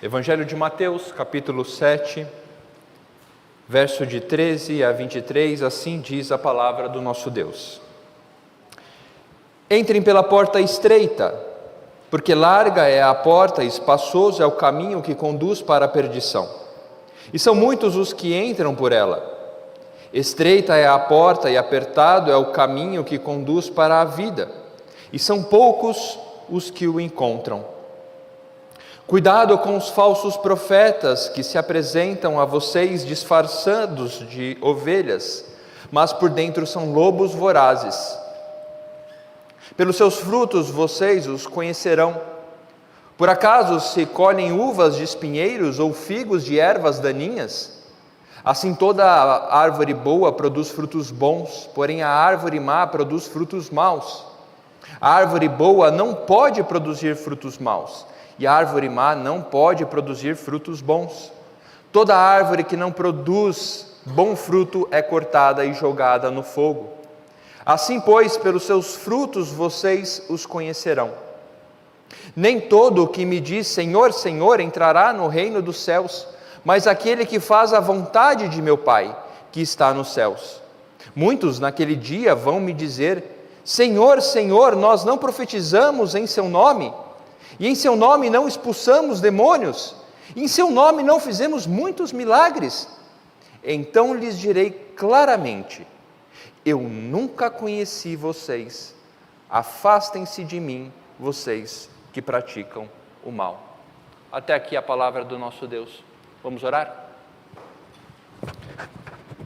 Evangelho de Mateus, capítulo 7, verso de 13 a 23, assim diz a palavra do nosso Deus. Entrem pela porta estreita, porque larga é a porta e espaçoso é o caminho que conduz para a perdição. E são muitos os que entram por ela. Estreita é a porta e apertado é o caminho que conduz para a vida, e são poucos os que o encontram. Cuidado com os falsos profetas que se apresentam a vocês disfarçados de ovelhas, mas por dentro são lobos vorazes. Pelos seus frutos vocês os conhecerão. Por acaso se colhem uvas de espinheiros ou figos de ervas daninhas? Assim toda árvore boa produz frutos bons, porém a árvore má produz frutos maus. A árvore boa não pode produzir frutos maus, e a árvore má não pode produzir frutos bons. Toda árvore que não produz bom fruto é cortada e jogada no fogo. Assim, pois, pelos seus frutos vocês os conhecerão. Nem todo o que me diz Senhor, Senhor entrará no reino dos céus, mas aquele que faz a vontade de meu Pai, que está nos céus. Muitos naquele dia vão me dizer: Senhor, Senhor, nós não profetizamos em seu nome? E em seu nome não expulsamos demônios? E em seu nome não fizemos muitos milagres? Então lhes direi claramente: eu nunca conheci vocês, afastem-se de mim, vocês que praticam o mal. Até aqui a palavra do nosso Deus. Vamos orar?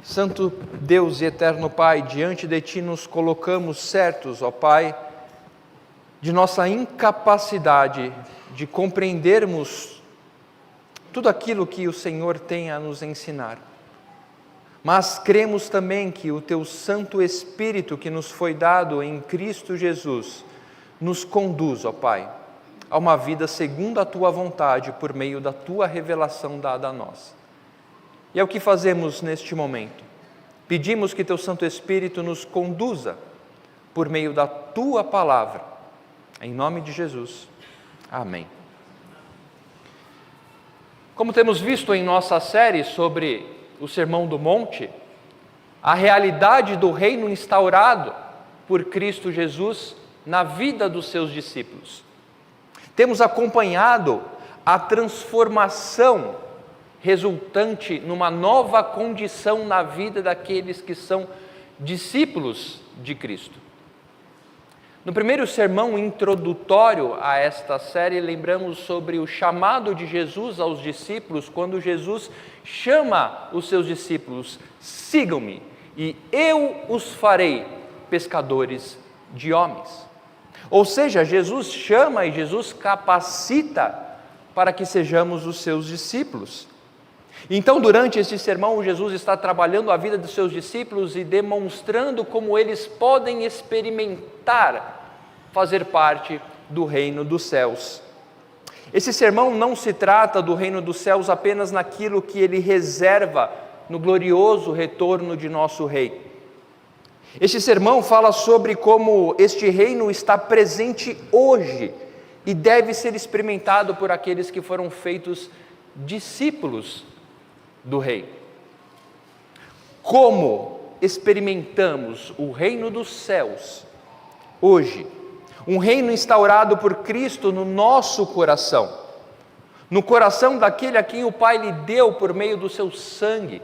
Santo Deus e eterno Pai, diante de Ti nos colocamos certos, ó Pai, de nossa incapacidade de compreendermos tudo aquilo que o Senhor tem a nos ensinar. Mas cremos também que o Teu Santo Espírito que nos foi dado em Cristo Jesus nos conduz, ó Pai, a uma vida segundo a Tua vontade por meio da Tua revelação dada a nós. E é o que fazemos neste momento. Pedimos que Teu Santo Espírito nos conduza por meio da Tua palavra. Em nome de Jesus. Amém. Como temos visto em nossa série sobre o Sermão do Monte, a realidade do reino instaurado por Cristo Jesus na vida dos seus discípulos. Temos acompanhado a transformação resultante numa nova condição na vida daqueles que são discípulos de Cristo. No primeiro sermão introdutório a esta série, lembramos sobre o chamado de Jesus aos discípulos, quando Jesus chama os seus discípulos: sigam-me e eu os farei pescadores de homens. Ou seja, Jesus chama e Jesus capacita para que sejamos os seus discípulos. Então, durante este sermão, Jesus está trabalhando a vida dos seus discípulos e demonstrando como eles podem experimentar fazer parte do reino dos céus. Esse sermão não se trata do reino dos céus apenas naquilo que ele reserva no glorioso retorno de nosso Rei. Este sermão fala sobre como este reino está presente hoje e deve ser experimentado por aqueles que foram feitos discípulos do Rei. Como experimentamos o reino dos céus hoje? Um reino instaurado por Cristo no nosso coração, no coração daquele a quem o Pai lhe deu por meio do seu sangue.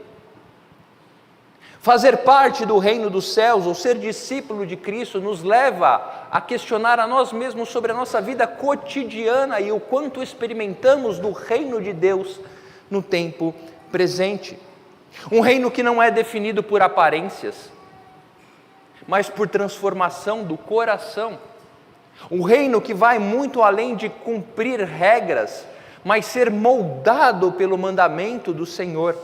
Fazer parte do reino dos céus, ou ser discípulo de Cristo, nos leva a questionar a nós mesmos sobre a nossa vida cotidiana e o quanto experimentamos do reino de Deus no tempo presente. Um reino que não é definido por aparências, mas por transformação do coração. Um reino que vai muito além de cumprir regras, mas ser moldado pelo mandamento do Senhor.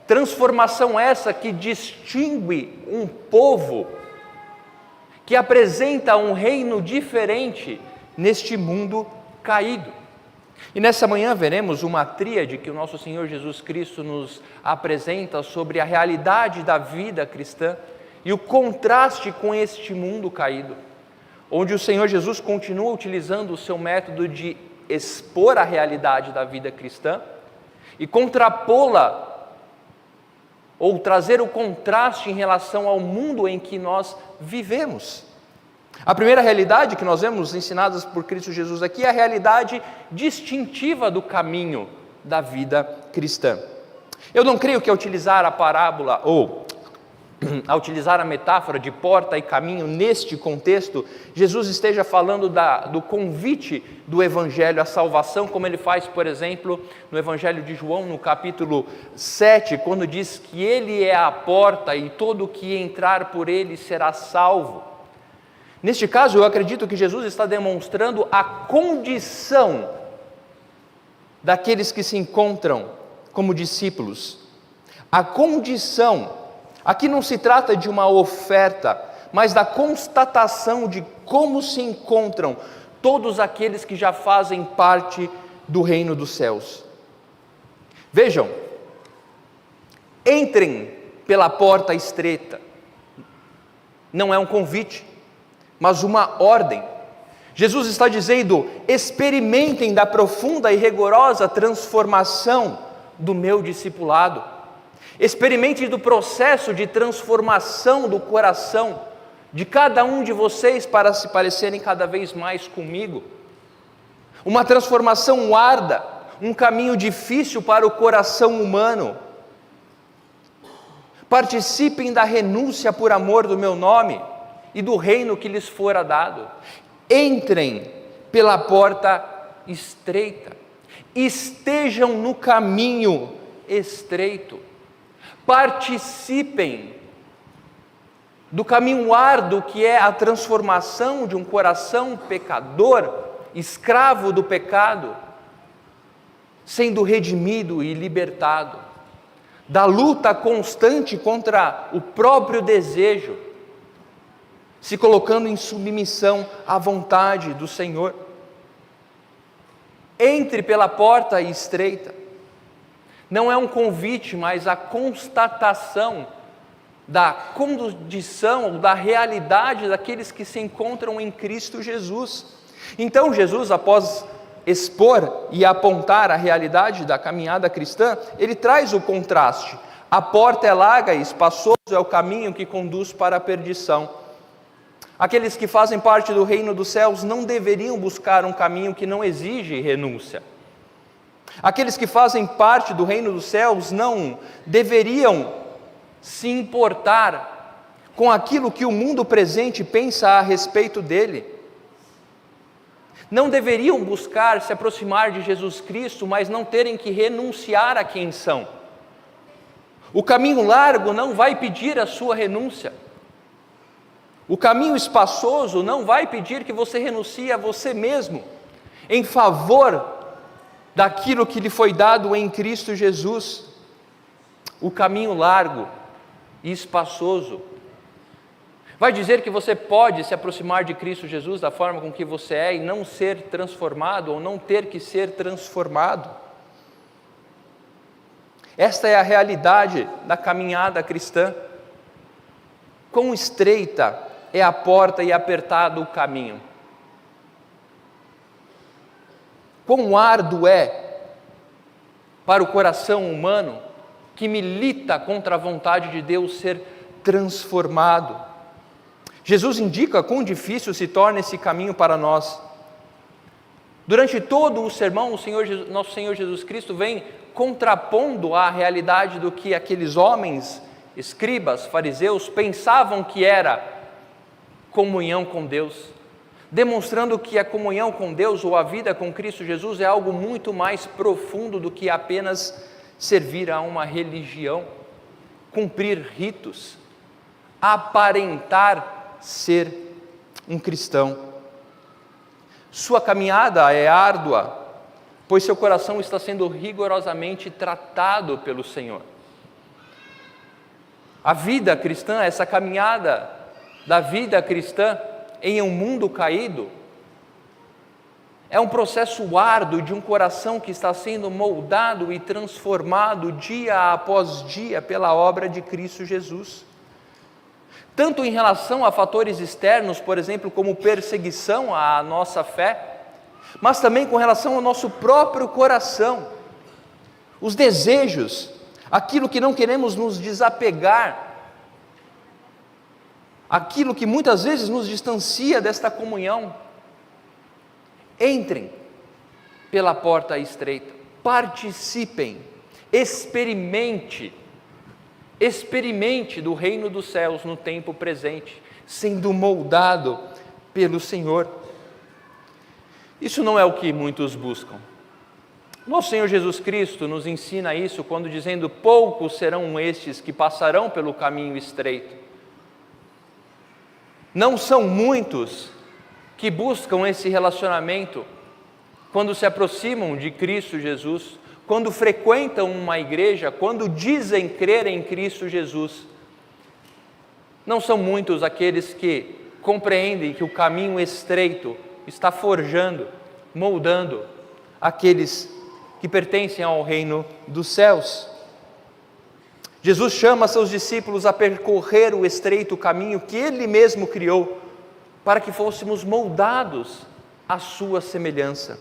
Transformação essa que distingue um povo, que apresenta um reino diferente neste mundo caído. E nessa manhã veremos uma tríade que o nosso Senhor Jesus Cristo nos apresenta sobre a realidade da vida cristã e o contraste com este mundo caído. onde o Senhor Jesus continua utilizando o seu método de expor a realidade da vida cristã e contrapô-la, ou trazer o contraste em relação ao mundo em que nós vivemos. A primeira realidade que nós vemos ensinadas por Cristo Jesus aqui é a realidade distintiva do caminho da vida cristã. Eu não creio que ao utilizar a parábola, ou ao utilizar a metáfora de porta e caminho neste contexto, Jesus esteja falando do convite do Evangelho à salvação, como ele faz, por exemplo, no Evangelho de João, no capítulo 7, quando diz que ele é a porta e todo que entrar por ele será salvo. Neste caso, eu acredito que Jesus está demonstrando a condição daqueles que se encontram como discípulos. A condição. Aqui não se trata de uma oferta, mas da constatação de como se encontram todos aqueles que já fazem parte do reino dos céus. Vejam, entrem pela porta estreita. Não é um convite, mas uma ordem. Jesus está dizendo: experimentem da profunda e rigorosa transformação do meu discipulado. Experimente do processo de transformação do coração de cada um de vocês para se parecerem cada vez mais comigo. Uma transformação árdua, um caminho difícil para o coração humano. Participem da renúncia por amor do meu nome e do reino que lhes fora dado. Entrem pela porta estreita. Estejam no caminho estreito. Participem do caminho árduo que é a transformação de um coração pecador, escravo do pecado, sendo redimido e libertado, da luta constante contra o próprio desejo, se colocando em submissão à vontade do Senhor. Entre pela porta estreita. Não é um convite, mas a constatação da condição, da realidade daqueles que se encontram em Cristo Jesus. Então Jesus, após expor e apontar a realidade da caminhada cristã, ele traz o contraste. A porta é larga e espaçoso é o caminho que conduz para a perdição. Aqueles que fazem parte do reino dos céus não deveriam buscar um caminho que não exige renúncia. Aqueles que fazem parte do reino dos céus não deveriam se importar com aquilo que o mundo presente pensa a respeito dele. Não deveriam buscar se aproximar de Jesus Cristo, mas não terem que renunciar a quem são. O caminho largo não vai pedir a sua renúncia. O caminho espaçoso não vai pedir que você renuncie a você mesmo, em favor daquilo que lhe foi dado em Cristo Jesus. O caminho largo e espaçoso vai dizer que você pode se aproximar de Cristo Jesus da forma com que você é e não ser transformado, ou não ter que ser transformado. Esta é a realidade da caminhada cristã. Quão estreita é a porta e apertado o caminho. Quão árduo é para o coração humano que milita contra a vontade de Deus ser transformado. Jesus indica quão difícil se torna esse caminho para nós. Durante todo o sermão, nosso Senhor Jesus Cristo vem contrapondo a realidade do que aqueles homens, escribas, fariseus, pensavam que era comunhão com Deus, demonstrando que a comunhão com Deus ou a vida com Cristo Jesus é algo muito mais profundo do que apenas servir a uma religião, cumprir ritos, aparentar ser um cristão. Sua caminhada é árdua, pois seu coração está sendo rigorosamente tratado pelo Senhor. A vida cristã, essa caminhada da vida cristã em um mundo caído, é um processo árduo de um coração que está sendo moldado e transformado dia após dia pela obra de Cristo Jesus. tanto em relação a fatores externos, por exemplo, como perseguição à nossa fé, mas também com relação ao nosso próprio coração, os desejos, aquilo que não queremos nos desapegar, aquilo que muitas vezes nos distancia desta comunhão. Entrem pela porta estreita, participem, experimente do reino dos céus no tempo presente, sendo moldado pelo Senhor. Isso não é o que muitos buscam. Nosso Senhor Jesus Cristo nos ensina isso quando dizendo: poucos serão estes que passarão pelo caminho estreito. Não são muitos que buscam esse relacionamento quando se aproximam de Cristo Jesus, quando frequentam uma igreja, quando dizem crer em Cristo Jesus. Não são muitos aqueles que compreendem que o caminho estreito está forjando, moldando aqueles que pertencem ao reino dos céus. Jesus chama seus discípulos a percorrer o estreito caminho que Ele mesmo criou, para que fôssemos moldados à sua semelhança.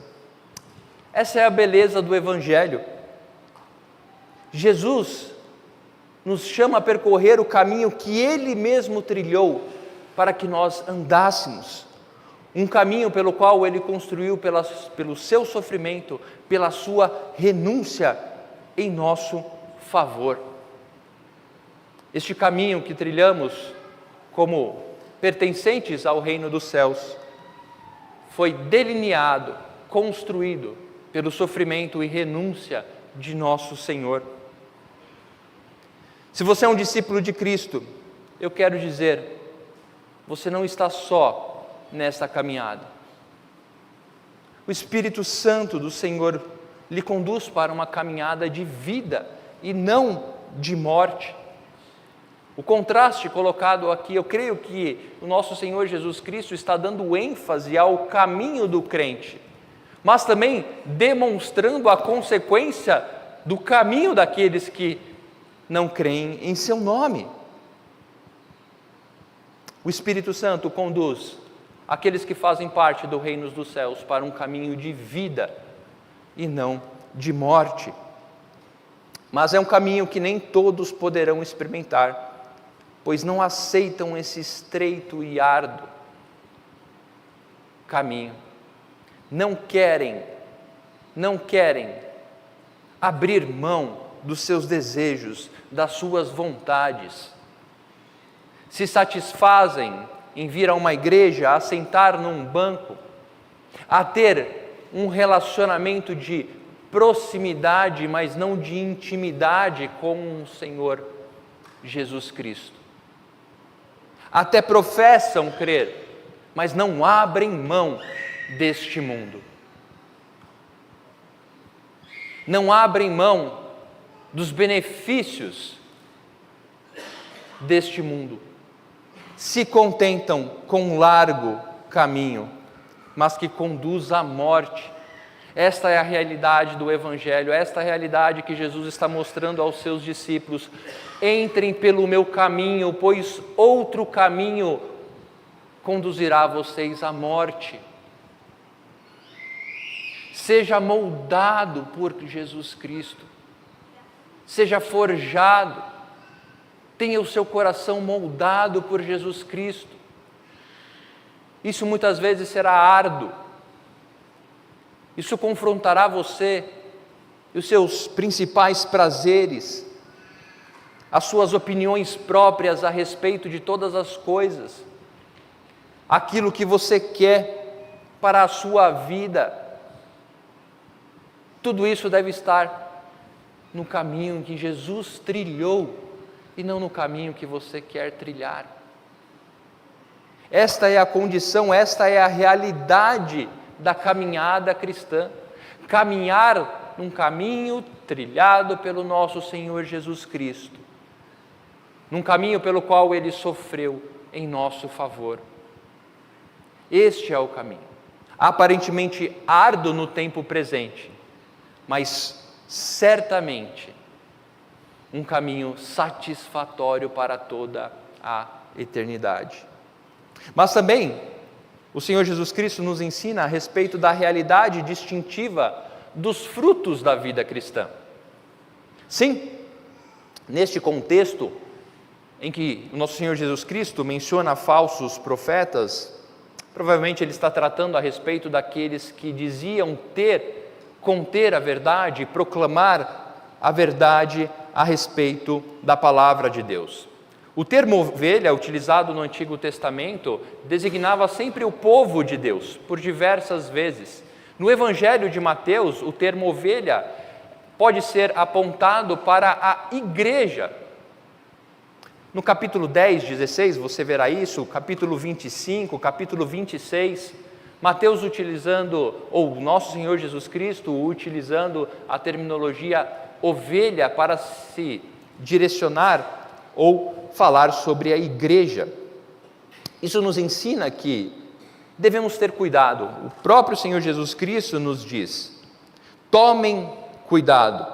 Essa é a beleza do Evangelho. Jesus nos chama a percorrer o caminho que Ele mesmo trilhou, para que nós andássemos. Um caminho pelo qual Ele construiu pelo seu sofrimento, pela sua renúncia em nosso favor. Este caminho que trilhamos como pertencentes ao reino dos céus foi delineado, construído pelo sofrimento e renúncia de nosso Senhor. Se você é um discípulo de Cristo, eu quero dizer, você não está só nesta caminhada. O Espírito Santo do Senhor lhe conduz para uma caminhada de vida e não de morte. O contraste colocado aqui, eu creio que o nosso Senhor Jesus Cristo está dando ênfase ao caminho do crente, mas também demonstrando a consequência do caminho daqueles que não creem em seu nome. O Espírito Santo conduz aqueles que fazem parte do reino dos céus para um caminho de vida e não de morte. Mas é um caminho que nem todos poderão experimentar, pois não aceitam esse estreito e árduo caminho. Não querem abrir mão dos seus desejos, das suas vontades. Se satisfazem em vir a uma igreja, a sentar num banco, a ter um relacionamento de proximidade, mas não de intimidade com o Senhor Jesus Cristo. Até professam crer, mas não abrem mão deste mundo. Não abrem mão dos benefícios deste mundo. Se contentam com um largo caminho, mas que conduz à morte. Esta é a realidade do Evangelho, esta é a realidade que Jesus está mostrando aos seus discípulos. Entrem pelo meu caminho, pois outro caminho conduzirá vocês à morte. Seja moldado por Jesus Cristo, seja forjado, tenha o seu coração moldado por Jesus Cristo. Isso muitas vezes será árduo, isso confrontará você e os seus principais prazeres, as suas opiniões próprias a respeito de todas as coisas, aquilo que você quer para a sua vida. Tudo isso deve estar no caminho que Jesus trilhou e não no caminho que você quer trilhar. Esta é a condição, esta é a realidade da caminhada cristã. Caminhar num caminho trilhado pelo nosso Senhor Jesus Cristo, num caminho pelo qual Ele sofreu em nosso favor. Este é o caminho, aparentemente árduo no tempo presente, mas certamente um caminho satisfatório para toda a eternidade. Mas também o Senhor Jesus Cristo nos ensina a respeito da realidade distintiva dos frutos da vida cristã. Sim, neste contexto em que o nosso Senhor Jesus Cristo menciona falsos profetas, provavelmente ele está tratando a respeito daqueles que diziam conter a verdade, proclamar a verdade a respeito da palavra de Deus. O termo ovelha, utilizado no Antigo Testamento, designava sempre o povo de Deus, por diversas vezes. No Evangelho de Mateus, o termo ovelha pode ser apontado para a igreja. No capítulo 10, 16, você verá isso, capítulo 25, capítulo 26, Mateus utilizando, ou nosso Senhor Jesus Cristo utilizando a terminologia ovelha para se direcionar ou falar sobre a igreja. Isso nos ensina que devemos ter cuidado. O próprio Senhor Jesus Cristo nos diz: tomem cuidado,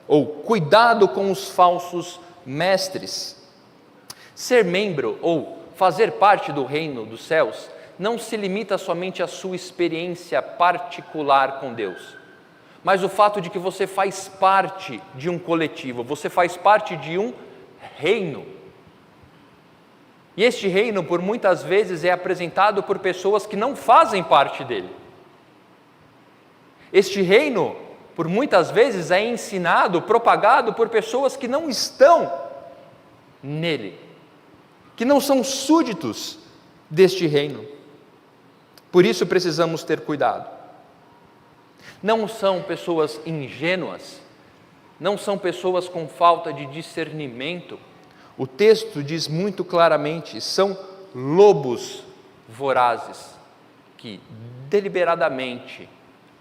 ou cuidado com os falsos mestres. Ser membro ou fazer parte do reino dos céus não se limita somente à sua experiência particular com Deus, mas o fato de que você faz parte de um coletivo, você faz parte de um reino. E este reino, por muitas vezes, é apresentado por pessoas que não fazem parte dele. Este reino, por muitas vezes, é ensinado, propagado por pessoas que não estão nele, que não são súditos deste reino. Por isso precisamos ter cuidado. Não são pessoas ingênuas, não são pessoas com falta de discernimento. O texto diz muito claramente: são lobos vorazes que deliberadamente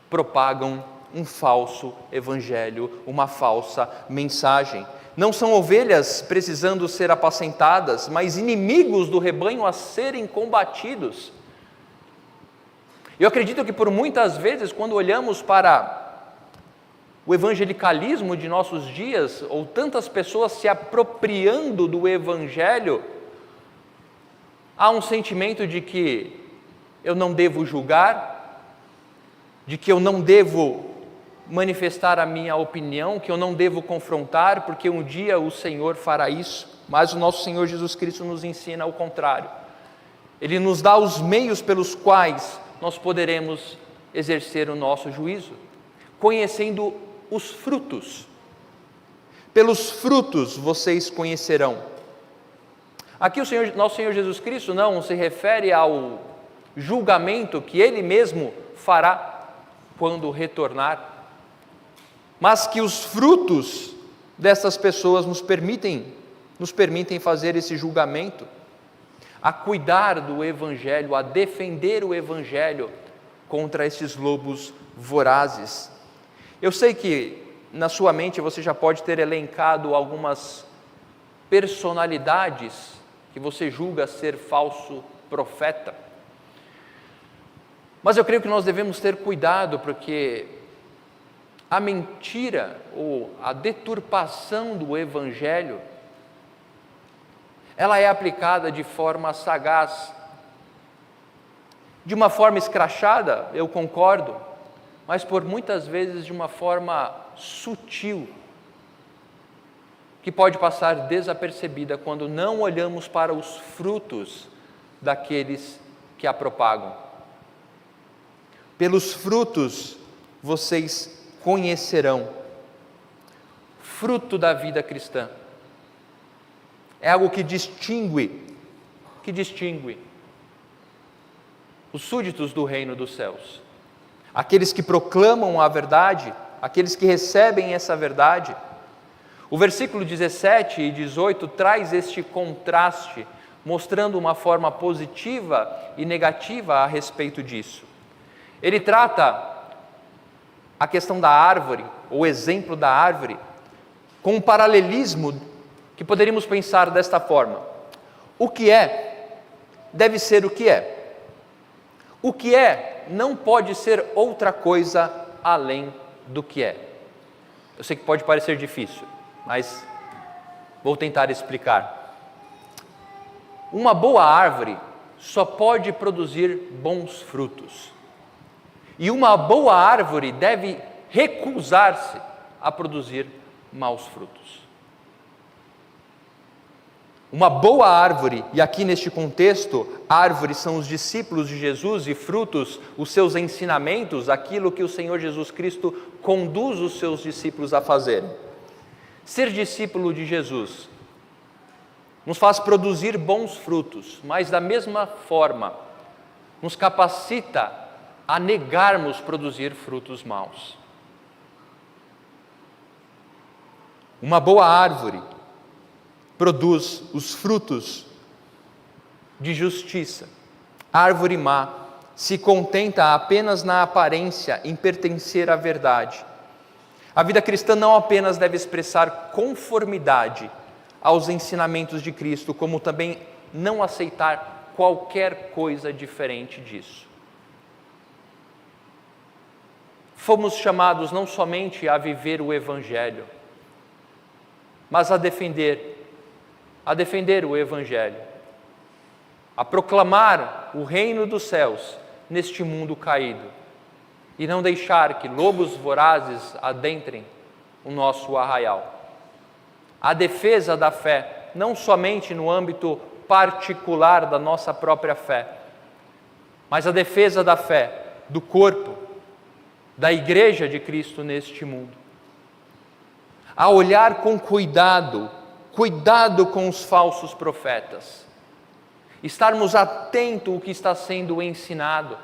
propagam um falso evangelho, uma falsa mensagem. Não são ovelhas precisando ser apacentadas, mas inimigos do rebanho a serem combatidos. Eu acredito que por muitas vezes, quando olhamos para o evangelicalismo de nossos dias, ou tantas pessoas se apropriando do evangelho, há um sentimento de que eu não devo julgar, de que eu não devo manifestar a minha opinião, que eu não devo confrontar, porque um dia o Senhor fará isso. Mas o nosso Senhor Jesus Cristo nos ensina o contrário. Ele nos dá os meios pelos quais nós poderemos exercer o nosso juízo, conhecendo os frutos. Pelos frutos vocês conhecerão. Aqui nosso Senhor Jesus Cristo não se refere ao julgamento que Ele mesmo fará quando retornar, mas que os frutos dessas pessoas nos permitem fazer esse julgamento, a cuidar do Evangelho, a defender o Evangelho contra esses lobos vorazes. Eu sei que na sua mente você já pode ter elencado algumas personalidades que você julga ser falso profeta, mas eu creio que nós devemos ter cuidado, porque a mentira ou a deturpação do Evangelho, ela é aplicada de forma sagaz, de uma forma escrachada, eu concordo, mas por muitas vezes de uma forma sutil, que pode passar desapercebida quando não olhamos para os frutos daqueles que a propagam. Pelos frutos vocês conhecerão. Fruto da vida cristã é algo que distingue os súditos do reino dos céus, aqueles que proclamam a verdade, aqueles que recebem essa verdade. O versículo 17 e 18 traz este contraste, mostrando uma forma positiva e negativa a respeito disso. Ele trata a questão da árvore, o exemplo da árvore, com um paralelismo que poderíamos pensar desta forma: o que é, deve ser o que é. O que é não pode ser outra coisa além do que é. Eu sei que pode parecer difícil, mas vou tentar explicar. Uma boa árvore só pode produzir bons frutos. E uma boa árvore deve recusar-se a produzir maus frutos. Uma boa árvore, e aqui neste contexto, árvores são os discípulos de Jesus e frutos, os seus ensinamentos, aquilo que o Senhor Jesus Cristo conduz os seus discípulos a fazerem. Ser discípulo de Jesus nos faz produzir bons frutos, mas da mesma forma nos capacita a negarmos produzir frutos maus. Uma boa árvore produz os frutos de justiça. A árvore má se contenta apenas na aparência em pertencer à verdade. A vida cristã não apenas deve expressar conformidade aos ensinamentos de Cristo, como também não aceitar qualquer coisa diferente disso. Fomos chamados não somente a viver o Evangelho, mas a defender o Evangelho, a proclamar o reino dos céus neste mundo caído e não deixar que lobos vorazes adentrem o nosso arraial. A defesa da fé, não somente no âmbito particular da nossa própria fé, mas a defesa da fé do corpo, da Igreja de Cristo neste mundo. A olhar com cuidado com os falsos profetas, estarmos atentos ao que está sendo ensinado,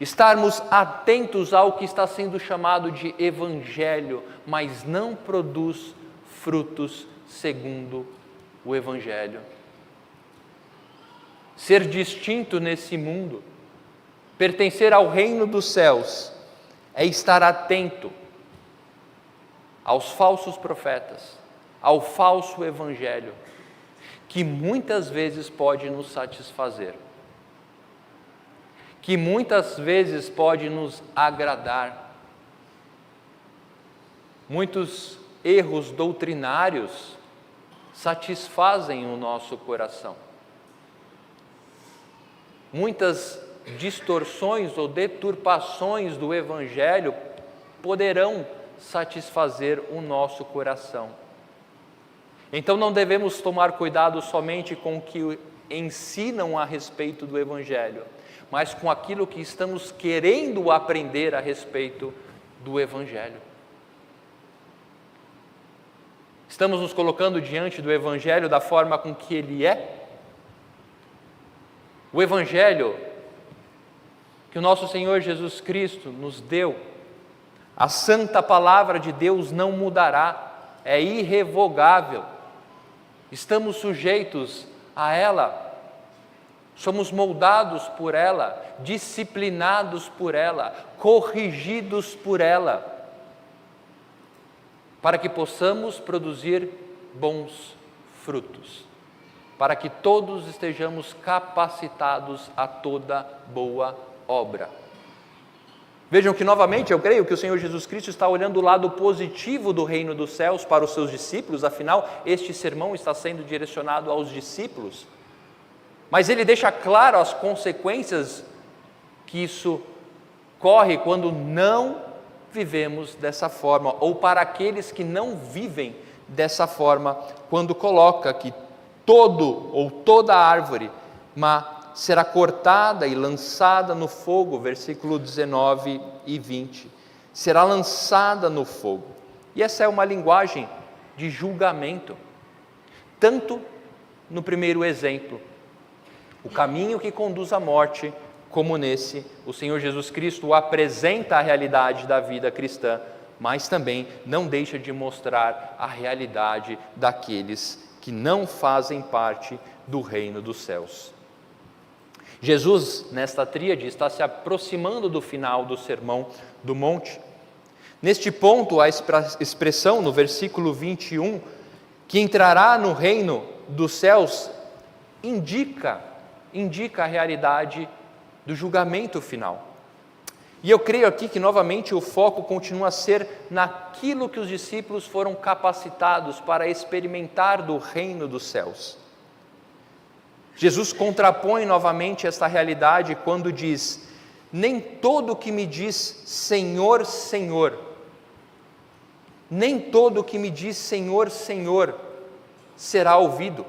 estarmos atentos ao que está sendo chamado de Evangelho, mas não produz frutos segundo o Evangelho. Ser distinto nesse mundo, pertencer ao reino dos céus, é estar atento aos falsos profetas, ao falso evangelho, que muitas vezes pode nos satisfazer, que muitas vezes pode nos agradar. Muitos erros doutrinários satisfazem o nosso coração. Muitas distorções ou deturpações do evangelho poderão satisfazer o nosso coração. Então não devemos tomar cuidado somente com o que ensinam a respeito do Evangelho, mas com aquilo que estamos querendo aprender a respeito do Evangelho. Estamos nos colocando diante do Evangelho da forma com que ele é? O Evangelho que o nosso Senhor Jesus Cristo nos deu, a santa palavra de Deus não mudará, é irrevogável. Estamos sujeitos a ela, somos moldados por ela, disciplinados por ela, corrigidos por ela, para que possamos produzir bons frutos, para que todos estejamos capacitados a toda boa obra. Vejam que novamente eu creio que o Senhor Jesus Cristo está olhando o lado positivo do reino dos céus para os seus discípulos, afinal este sermão está sendo direcionado aos discípulos, mas ele deixa claro as consequências que isso corre quando não vivemos dessa forma, ou para aqueles que não vivem dessa forma, quando coloca que toda árvore má será cortada e lançada no fogo, versículo 19 e 20, será lançada no fogo. E essa é uma linguagem de julgamento, tanto no primeiro exemplo, o caminho que conduz à morte, como nesse, o Senhor Jesus Cristo apresenta a realidade da vida cristã, mas também não deixa de mostrar a realidade daqueles que não fazem parte do reino dos céus. Jesus, nesta tríade, está se aproximando do final do Sermão do Monte. Neste ponto, a expressão no versículo 21, que entrará no reino dos céus, indica a realidade do julgamento final. E eu creio aqui que novamente o foco continua a ser naquilo que os discípulos foram capacitados para experimentar do reino dos céus. Jesus contrapõe novamente esta realidade quando diz: nem todo que me diz Senhor, Senhor, nem todo que me diz Senhor, Senhor, será ouvido.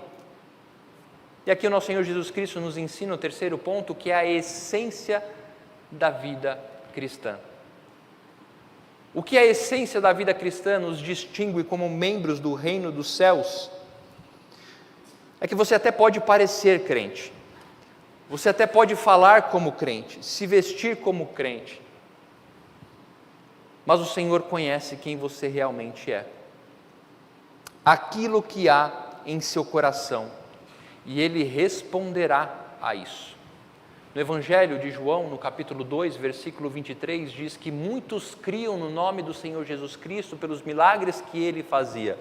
E aqui o nosso Senhor Jesus Cristo nos ensina o terceiro ponto, que é a essência da vida cristã. O que é a essência da vida cristã nos distingue como membros do reino dos céus? É que você até pode parecer crente, você até pode falar como crente, se vestir como crente, mas o Senhor conhece quem você realmente é, aquilo que há em seu coração, e Ele responderá a isso. No Evangelho de João, no capítulo 2, versículo 23, diz que muitos criam no nome do Senhor Jesus Cristo pelos milagres que Ele fazia,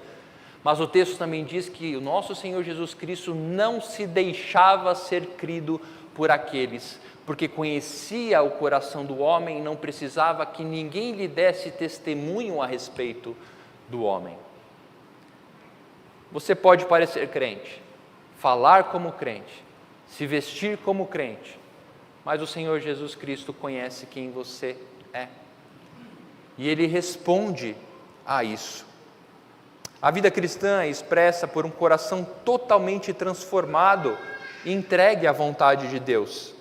mas o texto também diz que o nosso Senhor Jesus Cristo não se deixava ser crido por aqueles, porque conhecia o coração do homem e não precisava que ninguém lhe desse testemunho a respeito do homem. Você pode parecer crente, falar como crente, se vestir como crente, mas o Senhor Jesus Cristo conhece quem você é, e Ele responde a isso. A vida cristã é expressa por um coração totalmente transformado e entregue à vontade de Deus.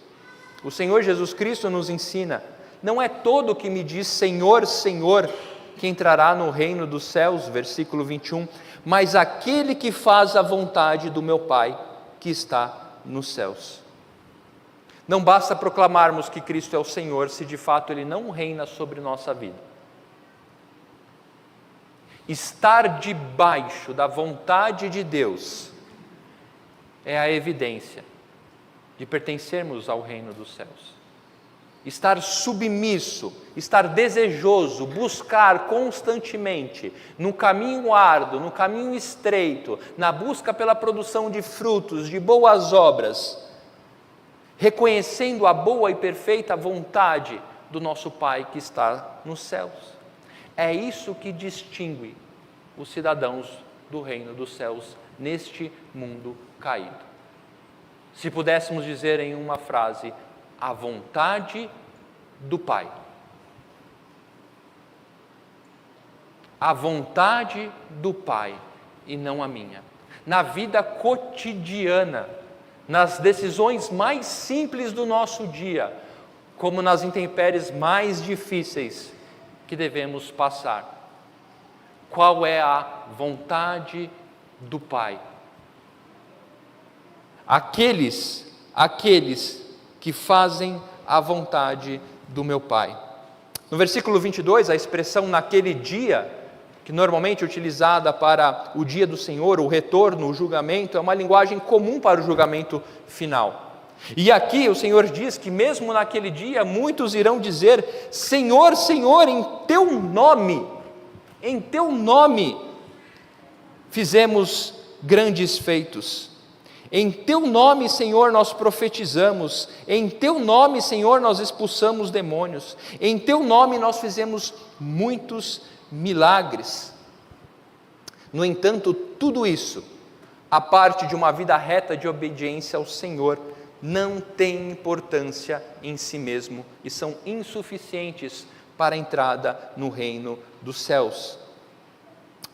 O Senhor Jesus Cristo nos ensina: não é todo que me diz Senhor, Senhor, que entrará no reino dos céus, versículo 21, mas aquele que faz a vontade do meu Pai que está nos céus. Não basta proclamarmos que Cristo é o Senhor, se de fato Ele não reina sobre nossa vida. Estar debaixo da vontade de Deus é a evidência de pertencermos ao reino dos céus. Estar submisso, estar desejoso, buscar constantemente, no caminho árduo, no caminho estreito, na busca pela produção de frutos, de boas obras, reconhecendo a boa e perfeita vontade do nosso Pai que está nos céus. É isso que distingue os cidadãos do reino dos céus neste mundo caído. Se pudéssemos dizer em uma frase: a vontade do Pai. A vontade do Pai e não a minha. Na vida cotidiana, nas decisões mais simples do nosso dia, como nas intempéries mais difíceis que devemos passar. Qual é a vontade do Pai? Aqueles que fazem a vontade do meu Pai. No versículo 22, a expressão naquele dia, que normalmente é utilizada para o dia do Senhor, o retorno, o julgamento, é uma linguagem comum para o julgamento final. E aqui o Senhor diz que mesmo naquele dia, muitos irão dizer: Senhor, Senhor, em Teu nome fizemos grandes feitos. Em Teu nome, Senhor, nós profetizamos. Em Teu nome, Senhor, nós expulsamos demônios. Em Teu nome nós fizemos muitos milagres. No entanto, tudo isso, a parte de uma vida reta de obediência ao Senhor, não tem importância em si mesmo e são insuficientes para a entrada no reino dos céus.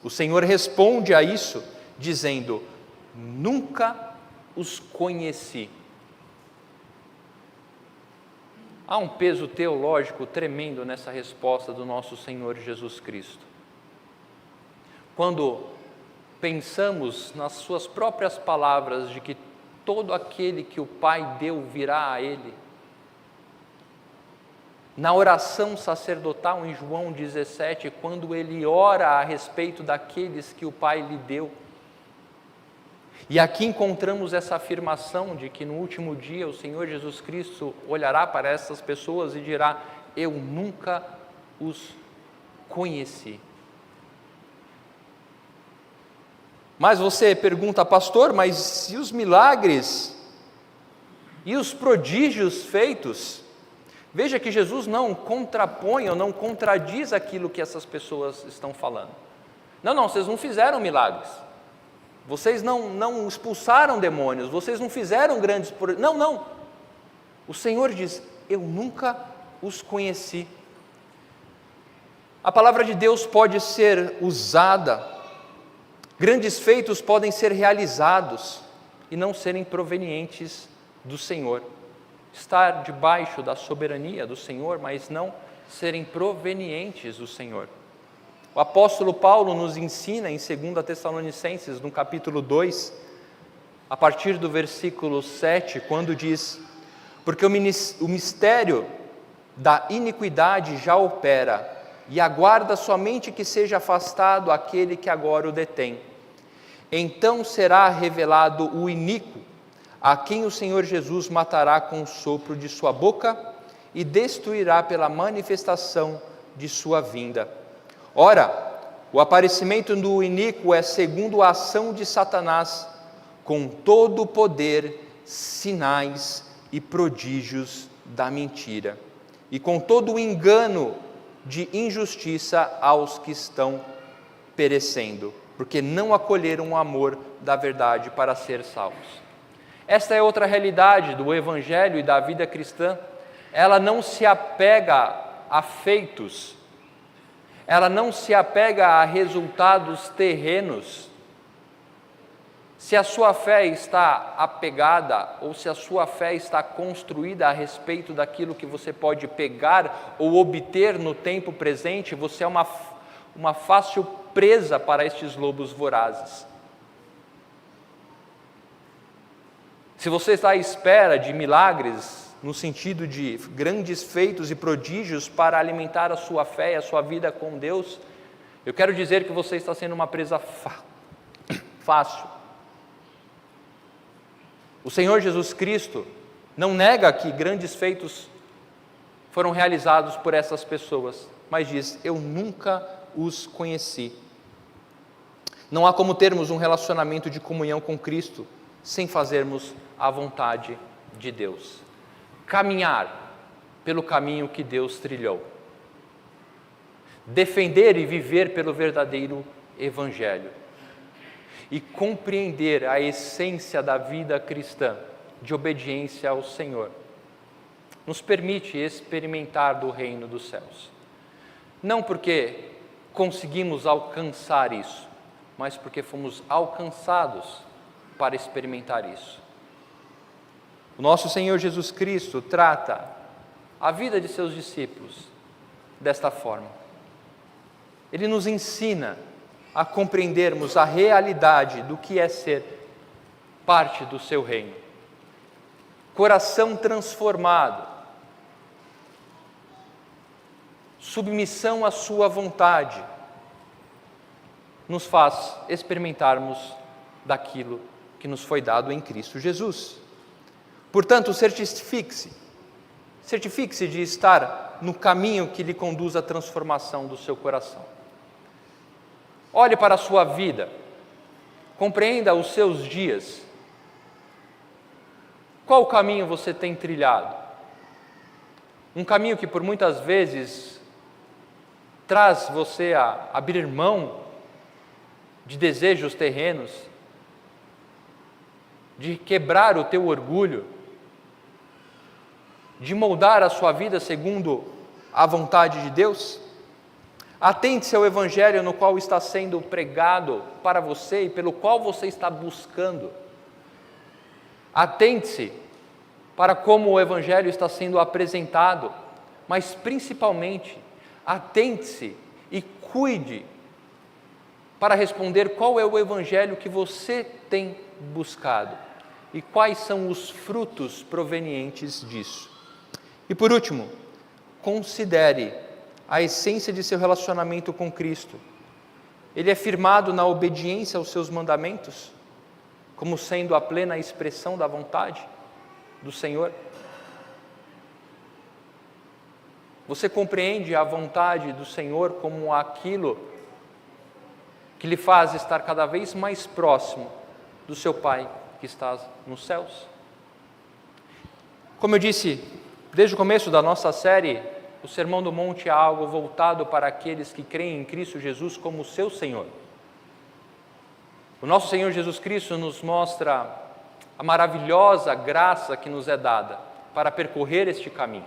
O Senhor responde a isso dizendo: nunca os conheci. Há um peso teológico tremendo nessa resposta do nosso Senhor Jesus Cristo. Quando pensamos nas suas próprias palavras de que todo aquele que o Pai deu virá a Ele, na oração sacerdotal em João 17, quando ele ora a respeito daqueles que o Pai lhe deu, e aqui encontramos essa afirmação de que no último dia o Senhor Jesus Cristo olhará para essas pessoas e dirá: eu nunca os conheci. Mas você pergunta: pastor, mas e os milagres? E os prodígios feitos? Veja que Jesus não contrapõe ou não contradiz aquilo que essas pessoas estão falando. Não, vocês não fizeram milagres. vocês não expulsaram demônios, vocês não fizeram grandes... Não. O Senhor diz, eu nunca os conheci. A palavra de Deus pode ser usada, grandes feitos podem ser realizados e não serem provenientes do Senhor. Estar debaixo da soberania do Senhor, mas não serem provenientes do Senhor. O apóstolo Paulo nos ensina em 2 Tessalonicenses, no capítulo 2, a partir do versículo 7, quando diz: porque o mistério da iniquidade já opera, e aguarda somente que seja afastado aquele que agora o detém. Então será revelado o iníquo, a quem o Senhor Jesus matará com o sopro de sua boca e destruirá pela manifestação de sua vinda. Ora, o aparecimento do iníquo é segundo a ação de Satanás, com todo o poder, sinais e prodígios da mentira, e com todo o engano de injustiça aos que estão perecendo, porque não acolheram o amor da verdade para ser salvos. Esta é outra realidade do Evangelho e da vida cristã. Ela não se apega a feitos, ela não se apega a resultados terrenos. Se a sua fé está apegada, ou se a sua fé está construída a respeito daquilo que você pode pegar ou obter no tempo presente, você é uma fácil presa para estes lobos vorazes. Se você está à espera de milagres, no sentido de grandes feitos e prodígios para alimentar a sua fé e a sua vida com Deus, eu quero dizer que você está sendo uma presa fácil. O Senhor Jesus Cristo não nega que grandes feitos foram realizados por essas pessoas, mas diz, eu nunca os conheci. Não há como termos um relacionamento de comunhão com Cristo sem fazermos a vontade de Deus. Caminhar pelo caminho que Deus trilhou. Defender e viver pelo verdadeiro Evangelho. E compreender a essência da vida cristã, de obediência ao Senhor, nos permite experimentar do reino dos céus. Não porque conseguimos alcançar isso, mas porque fomos alcançados para experimentar isso. O nosso Senhor Jesus Cristo trata a vida de seus discípulos desta forma. Ele nos ensina a compreendermos a realidade do que é ser parte do seu reino. Coração transformado, submissão à sua vontade, nos faz experimentarmos daquilo que nos foi dado em Cristo Jesus. Portanto, certifique-se de estar no caminho que lhe conduz à transformação do seu coração. Olhe para a sua vida, compreenda os seus dias. Qual caminho você tem trilhado? Um caminho que por muitas vezes traz você a abrir mão de desejos terrenos, de quebrar o teu orgulho, de moldar a sua vida segundo a vontade de Deus? Atente-se ao Evangelho no qual está sendo pregado para você e pelo qual você está buscando. Atente-se para como o Evangelho está sendo apresentado, mas principalmente, atente-se e cuide para responder qual é o Evangelho que você tem buscado e quais são os frutos provenientes disso. E por último, considere a essência de seu relacionamento com Cristo. Ele é firmado na obediência aos seus mandamentos, como sendo a plena expressão da vontade do Senhor. Você compreende a vontade do Senhor como aquilo que lhe faz estar cada vez mais próximo do seu Pai que está nos céus? Como eu disse, desde o começo da nossa série, o Sermão do Monte é algo voltado para aqueles que creem em Cristo Jesus como seu Senhor. O nosso Senhor Jesus Cristo nos mostra a maravilhosa graça que nos é dada para percorrer este caminho.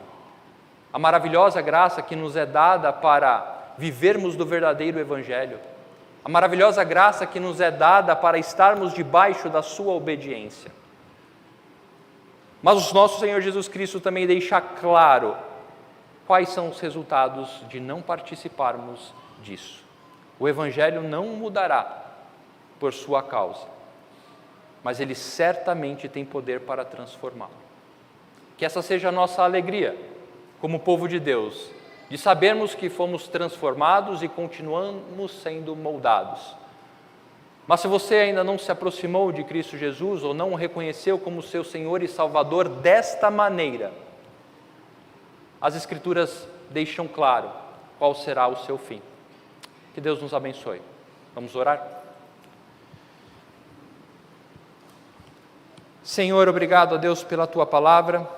A maravilhosa graça que nos é dada para vivermos do verdadeiro Evangelho. A maravilhosa graça que nos é dada para estarmos debaixo da sua obediência. Mas o nosso Senhor Jesus Cristo também deixa claro quais são os resultados de não participarmos disso. O Evangelho não mudará por sua causa, mas ele certamente tem poder para transformá-lo. Que essa seja a nossa alegria, como povo de Deus, de sabermos que fomos transformados e continuamos sendo moldados. Mas se você ainda não se aproximou de Cristo Jesus ou não o reconheceu como seu Senhor e Salvador desta maneira, as Escrituras deixam claro qual será o seu fim. Que Deus nos abençoe. Vamos orar? Senhor, obrigado a Deus pela Tua palavra.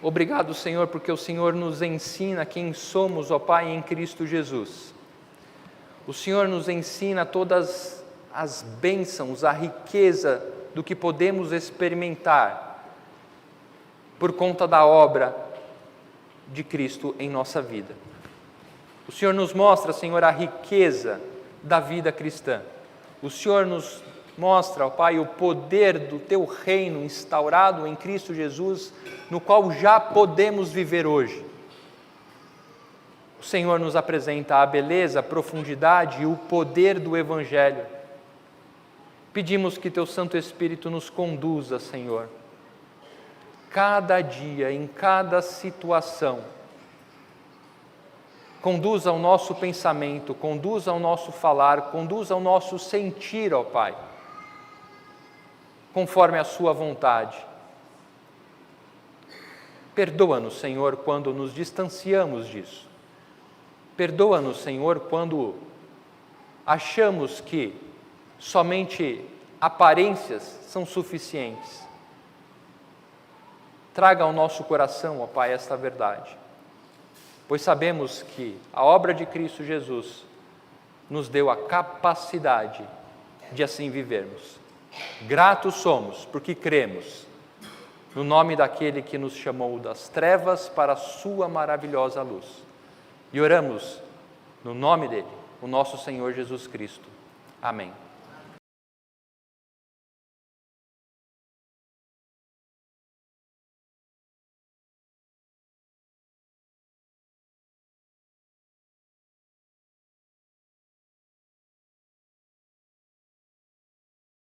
Obrigado, Senhor, porque o Senhor nos ensina quem somos, ó Pai, em Cristo Jesus. O Senhor nos ensina todas as bênçãos, a riqueza do que podemos experimentar por conta da obra de Cristo em nossa vida. O Senhor nos mostra, Senhor, a riqueza da vida cristã. O Senhor nos mostra, ó Pai, o poder do Teu reino instaurado em Cristo Jesus, no qual já podemos viver hoje. O Senhor nos apresenta a beleza, a profundidade e o poder do Evangelho. Pedimos que Teu Santo Espírito nos conduza, Senhor, cada dia, em cada situação. Conduza o nosso pensamento, conduza o nosso falar, conduza o nosso sentir, ó Pai, conforme a Sua vontade. Perdoa-nos, Senhor, quando nos distanciamos disso. Perdoa-nos, Senhor, quando achamos que somente aparências são suficientes. Traga ao nosso coração, ó Pai, esta verdade, pois sabemos que a obra de Cristo Jesus nos deu a capacidade de assim vivermos. Gratos somos, porque cremos no nome daquele que nos chamou das trevas para a sua maravilhosa luz. E oramos no nome dele, o nosso Senhor Jesus Cristo. Amém.